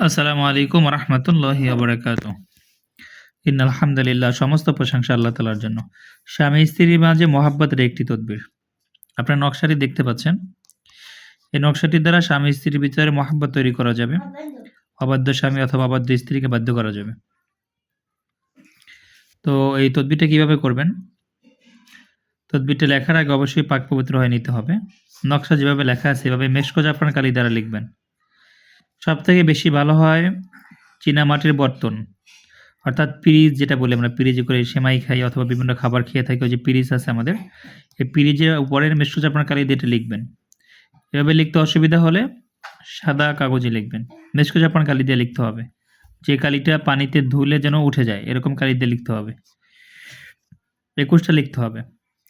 আসসালামু আলাইকুম রহমতুল্লাহি ওয়া ইন্নাল হামদুলিল্লাহ, সমস্ত প্রশংসা আল্লাহ তাআলার জন্য। স্বামী স্ত্রীর মাঝে মহাব্বতের একটি তদবির। আপনার নকশাটি দেখতে পাচ্ছেন। এই নকশাটির দ্বারা স্বামী স্ত্রীর ভিতরে মহাব্বত তৈরি করা যাবে। অবাধ্য স্বামী অথবা অবাধ্য স্ত্রীকে বাধ্য করা যাবে। তো এই তদবিরটা কিভাবে করবেন? তদবিরটা লেখার আগে অবশ্যই পাক পবিত্র হয়ে নিতে হবে। নকশা যেভাবে লেখা আছে এভাবে মেশক জাফরান কালি দ্বারা লিখবেন। সবথেকে বেশি ভালো হয় চীনামাটির বর্তন, অর্থাৎ পিরিজ, যেটা বলি আমরা পিরিজে করে সেমাই খাই অথবা বিভিন্ন খাবার খেয়ে থাকি, ওই যে পিরিজ আছে আমাদের, এই পিরিজের উপরের মেশক জাফরান কালি দিয়ে এটা লিখবেন। এভাবে লিখতে অসুবিধা হলে সাদা কাগজে লিখবেন। মেশক জাফরান কালি দিয়ে লিখতে হবে, যে কালিটা পানিতে ধুলে যেন উঠে যায় এরকম কালি দিয়ে লিখতে হবে। 21টা লিখতে হবে।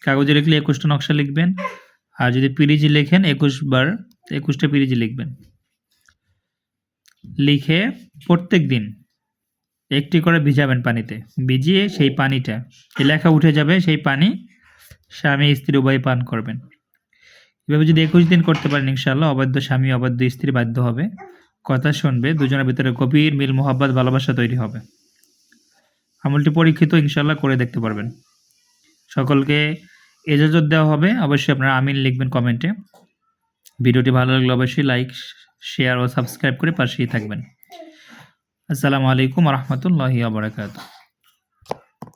কাগজে লিখলে 21টা নকশা লিখবেন, আর যদি পিরিজে লেখেন 21টা পিরিজে লিখবেন। লিখে প্রত্যেক দিন একটি করে ভিজাবেন পানিতে। ভিজিয়ে সেই পানিটা, যে লেখা উঠে যাবে সেই পানি স্বামী স্ত্রী উভয় পান করবেন। এভাবে যদি 21 দিন করতে পারেন ইনশাআল্লাহ অবাধ্য স্বামী অবাধ্য স্ত্রী বাধ্য হবে, কথা শুনবে, দুজনের ভিতরে গভীর মিল মোহাব্বত ভালোবাসা তৈরি হবে। আমলটি পরীক্ষিত, ইনশাআল্লাহ করে দেখতে পারবেন। সকলকে ইজাজত দেওয়া হবে। অবশ্যই আপনারা আমিন লিখবেন কমেন্টে। ভিডিওটি ভালো লাগলে অবশ্যই লাইক, শেয়ার ও সাবস্ক্রাইব করে পাশেই থাকবেন। আসসালামু আলাইকুম ওয়া রাহমাতুল্লাহি ওয়া বারাকাতুহু।